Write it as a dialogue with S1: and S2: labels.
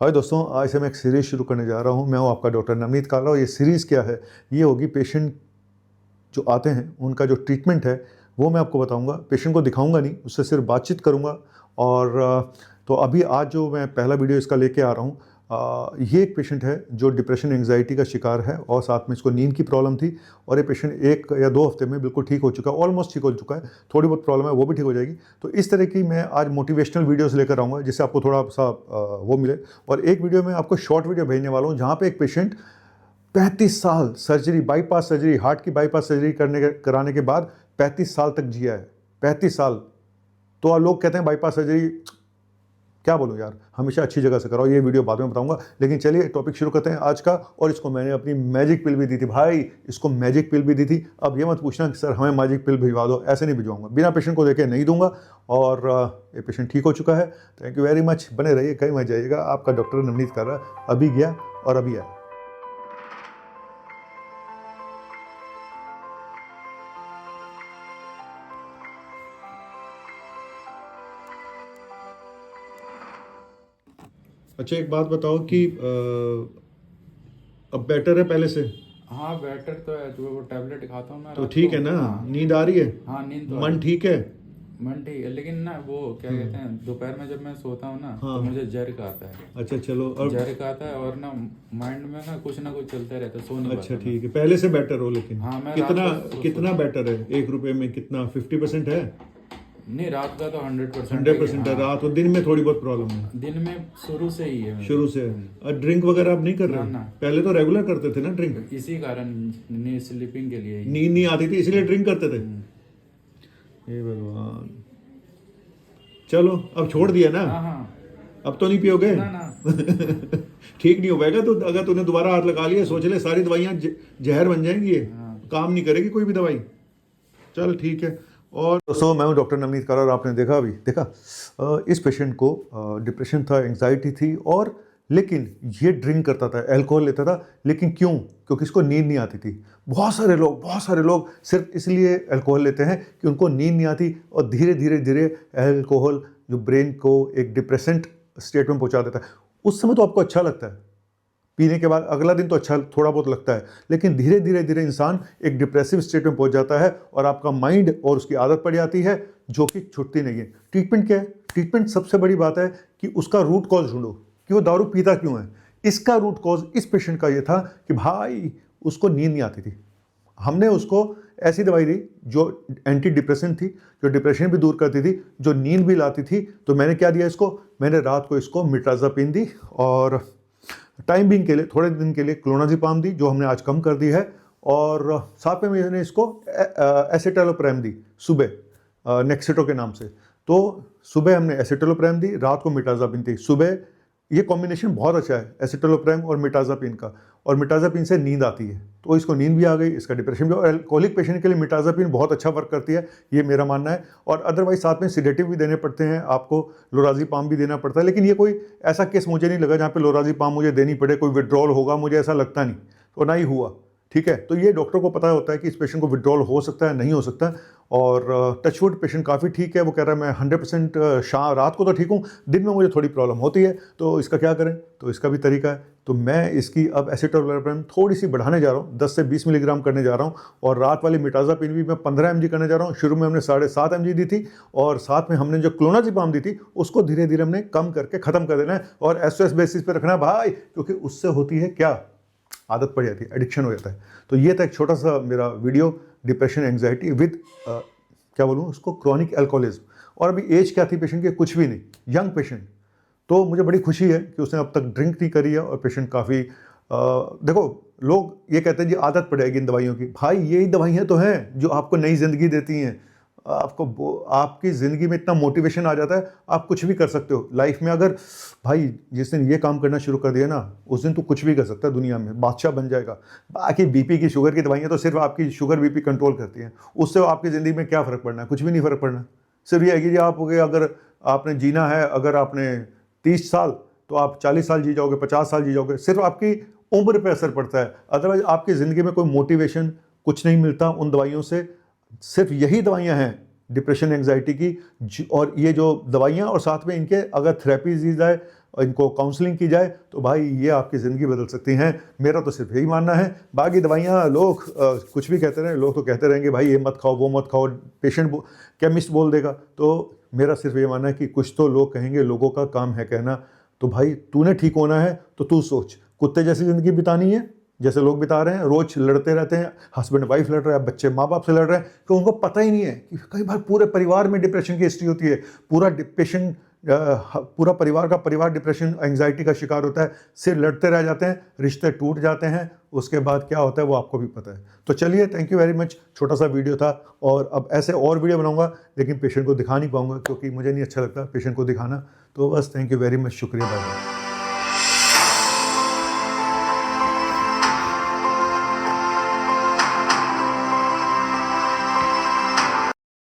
S1: हाय दोस्तों, आज से मैं एक सीरीज़ शुरू करने जा रहा हूँ। मैं हूँ आपका डॉक्टर नवनीत काला और ये सीरीज़ क्या है? ये होगी पेशेंट जो आते हैं उनका जो ट्रीटमेंट है वो मैं आपको बताऊँगा। पेशेंट को दिखाऊँगा नहीं, उससे सिर्फ बातचीत करूँगा। और तो अभी आज जो मैं पहला वीडियो इसका लेके आ रहा हूँ, ये एक पेशेंट है जो डिप्रेशन एंग्जाइटी का शिकार है और साथ में इसको नींद की प्रॉब्लम थी। और ये पेशेंट 1 या 2 हफ्ते में बिल्कुल ठीक हो चुका है, ऑलमोस्ट ठीक हो चुका है। थोड़ी बहुत प्रॉब्लम है वो भी ठीक हो जाएगी। तो इस तरह की मैं आज मोटिवेशनल वीडियोस लेकर आऊँगा जिससे आपको थोड़ा सा वो मिले। और एक वीडियो में आपको शॉर्ट वीडियो भेजने वाला हूँ जहाँ पे एक पेशेंट 35 साल सर्जरी, बाईपास सर्जरी, हार्ट की बाईपास सर्जरी कराने के बाद 35 साल तक जिया है। 35 साल। तो लोग कहते हैं बाईपास सर्जरी, क्या बोलूं यार, हमेशा अच्छी जगह से कराओ। ये वीडियो बाद में बताऊंगा, लेकिन चलिए टॉपिक शुरू करते हैं आज का। और इसको मैंने अपनी मैजिक पिल भी दी थी भाई, इसको मैजिक पिल भी दी थी। अब ये मत पूछना कि सर हमें मैजिक पिल भिजवा दो, ऐसे नहीं भिजवाऊंगा, बिना पेशेंट को देखे नहीं दूंगा। और ये पेशेंट ठीक हो चुका है। Thank you very much. बने रहिए, कहीं मत जाइएगा। आपका डॉक्टर नवनीत कर रहा, अभी गया और अभी आया। अच्छा, एक बात बताओ कि अब बेटर है पहले से?
S2: हाँ बेटर तो है। जो वो टैबलेट खाता हूँ मैं
S1: तो
S2: रात
S1: ठीक
S2: को।
S1: है ना?
S2: हाँ
S1: नींद आ रही है?
S2: हाँ, नींद तो आ
S1: मन
S2: रही
S1: ठीक है?
S2: है। मन ठीक है, लेकिन ना वो क्या कहते हैं, दोपहर में जब मैं सोता हूँ ना
S1: हाँ।
S2: तो मुझे जर्क आता है।
S1: अच्छा चलो। और
S2: जर्क आता है और ना माइंड में ना कुछ चलता रहता है, सो नहीं
S1: अच्छा
S2: पाता
S1: ठीक है, पहले से बेटर हो। लेकिन
S2: हाँ, मैं रात
S1: कितना
S2: को
S1: कितना बेटर है? 1 रुपए में कितना? 50% है?
S2: नहीं, रात का तो 100% है
S1: 100% है।
S2: हाँ।
S1: रात और दिन में थोड़ी बहुत प्रॉब्लम है?
S2: दिन में शुरू से ही है मेरे
S1: शुरू से
S2: को।
S1: है। और ड्रिंक वगैरह आप नहीं कर रहे
S2: ना
S1: हो?
S2: ना,
S1: पहले तो रेगुलर करते थे ना ड्रिंक?
S2: इसी कारण नहीं, स्लीपिंग के लिए ही।
S1: नींद नहीं आती थी इसलिए ड्रिंक करते थे?
S2: हम्म।
S1: हे भगवान। चलो अब छोड़ दिया ना?
S2: हाँ हाँ।
S1: अब तो नहीं पियोगे?
S2: ना ना।
S1: ठीक नहीं हो पाएगा। तो अगर तूने दोबारा हाथ लगा लिया, सोच ले सारी दवाइयां जहर बन जाएंगी। ये
S2: हाँ।
S1: काम नहीं करेगी कोई भी दवाई। चल ठीक है। और दोस्तों, मैं हूं डॉक्टर नवनीत काला और आपने देखा, अभी देखा, इस पेशेंट को डिप्रेशन था, एंग्जाइटी थी। और लेकिन ये ड्रिंक करता था, अल्कोहल लेता था। लेकिन क्यों? क्योंकि इसको नींद नहीं आती थी। बहुत सारे लोग सिर्फ इसलिए अल्कोहल लेते हैं कि उनको नींद नहीं आती। और धीरे धीरे धीरे अल्कोहल जो ब्रेन को एक डिप्रेसेंट स्टेट में पहुंचा देता है। उस समय तो आपको अच्छा लगता है, पीने के बाद अगला दिन तो अच्छा थोड़ा बहुत लगता है, लेकिन धीरे धीरे धीरे इंसान एक डिप्रेसिव स्टेट में पहुंच जाता है और आपका माइंड और उसकी आदत पड़ जाती है जो कि छूटती नहीं है। ट्रीटमेंट क्या है? ट्रीटमेंट सबसे बड़ी बात है कि उसका रूट कॉज ढूंढो कि वो दारू पीता क्यों है। इसका रूट कॉज इस पेशेंट का ये था कि भाई उसको नींद नहीं आती थी। हमने उसको ऐसी दवाई दी जो एंटी डिप्रेशन थी, जो डिप्रेशन भी दूर करती थी, जो नींद भी लाती थी। तो मैंने क्या दिया इसको? मैंने रात को इसको मिट्राज़ापिन दी और टाइम बिंग के लिए, थोड़े दिन के लिए क्लोनाज़ेपाम दी, जो हमने आज कम कर दी है। और साथ में मैंने इसको एसिटालोप्राम दी सुबह, नेक्सिटो के नाम से। तो सुबह हमने एसिटालोप्राम दी, रात को मिट्राज़ापिन दी। सुबह ये कॉम्बिनेशन बहुत अच्छा है, एसिटालोप्राम और मिट्राज़ापिन का। और मिट्राज़ापिन से नींद आती है, तो इसको नींद भी आ गई, इसका डिप्रेशन भी। और एल्कोहलिक पेशेंट के लिए मिट्राज़ापिन बहुत अच्छा वर्क करती है, ये मेरा मानना है। और अदरवाइज साथ में सिडेटिव भी देने पड़ते हैं आपको, लोराज़ेपाम भी देना पड़ता है। लेकिन ये कोई ऐसा केस मुझे नहीं लगा जहाँ पे लोराज़ेपाम मुझे देनी पड़े, कोई विड्रॉल होगा, मुझे ऐसा लगता नहीं, तो ना ही हुआ। ठीक है, तो ये डॉक्टर को पता होता है कि इस पेशेंट को विड्रॉल हो सकता है, नहीं हो सकता। और टचवुड पेशेंट काफ़ी ठीक है, वो कह रहा है मैं 100% रात को तो ठीक हूँ, दिन में मुझे थोड़ी प्रॉब्लम होती है, तो इसका क्या करें? तो इसका भी तरीका है। तो मैं इसकी अब एसिटालोप्राम थोड़ी सी बढ़ाने जा रहा हूँ, 10 से 20 मिलीग्राम करने जा रहा हूँ। और रात वाली मिट्राज़ापिन भी मैं 15 mg करने जा रहा हूँ। शुरू में हमने 7.5 mg दी थी, और साथ में हमने जो क्लोनाज़ेपाम दी थी उसको धीरे धीरे हमने कम करके ख़त्म कर देना है। और एसओएस बेसिस पे रखना है भाई, क्योंकि उससे होती है क्या, आदत पड़ जाती है, एडिक्शन हो जाता है। तो ये था एक छोटा सा मेरा वीडियो, डिप्रेशन एंग्जाइटी विद क्या बोलूँ उसको, क्रॉनिक अल्कोहलिज्म। और अभी एज क्या थी पेशेंट की? कुछ भी नहीं, यंग पेशेंट। तो मुझे बड़ी खुशी है कि उसने अब तक ड्रिंक नहीं करी है। और पेशेंट काफ़ी देखो, लोग ये कहते हैं जी आदत पड़ जाएगी इन दवाइयों की। भाई यही दवाइयाँ तो हैं जो आपको नई ज़िंदगी देती हैं। आपकी ज़िंदगी में इतना मोटिवेशन आ जाता है, आप कुछ भी कर सकते हो लाइफ में। अगर भाई जिस दिन ये काम करना शुरू कर दिया ना, उस दिन तो कुछ भी कर सकता है दुनिया में, बादशाह बन जाएगा। बाकी बीपी की, शुगर की दवाइयाँ तो सिर्फ आपकी शुगर बीपी कंट्रोल करती हैं, उससे आपकी ज़िंदगी में क्या फ़र्क पड़ना है? कुछ भी नहीं फ़र्क पड़ना। सिर्फ ये है कि आपके, अगर आपने जीना है, अगर आपने 30 साल, तो आप 40 साल जी जाओगे, 50 साल जी जाओगे। सिर्फ आपकी उम्र पे असर पड़ता है, अदरवाइज आपकी ज़िंदगी में कोई मोटिवेशन कुछ नहीं मिलता उन दवाइयों से। सिर्फ यही दवाइयाँ हैं डिप्रेशन एंग्जाइटी की। और ये जो दवाइयाँ और साथ में इनके अगर थेरेपी दी जाए इनको काउंसलिंग की जाए तो भाई ये आपकी ज़िंदगी बदल सकती हैं। मेरा तो सिर्फ यही मानना है। बाकी दवाइयाँ लोग कुछ भी कहते रहें, लोग तो कहते रहेंगे भाई ये मत खाओ वो मत खाओ, केमिस्ट बोल देगा। तो मेरा सिर्फ ये मानना है कि कुछ तो लोग कहेंगे, लोगों का काम है कहना। तो भाई तूने ठीक होना है तो तू सोच, कुत्ते जैसी ज़िंदगी बितानी है जैसे लोग बिता रहे हैं, रोज लड़ते रहते हैं, हस्बैंड वाइफ लड़ रहे हैं, बच्चे माँ बाप से लड़ रहे हैं, कि उनको पता ही नहीं है कि कई बार पूरे परिवार में डिप्रेशन की हिस्ट्री होती है। पूरा परिवार का परिवार डिप्रेशन एंग्जाइटी का शिकार होता है, सिर लड़ते रह जाते हैं, रिश्ते टूट जाते हैं, उसके बाद क्या होता है वो आपको भी पता है। तो चलिए, थैंक यू वेरी मच। छोटा सा वीडियो था और अब ऐसे और वीडियो बनाऊंगा, लेकिन पेशेंट को दिखा नहीं पाऊंगा क्योंकि मुझे नहीं अच्छा लगता पेशेंट को दिखाना। तो बस थैंक यू वेरी मच, शुक्रिया, बाय बाय।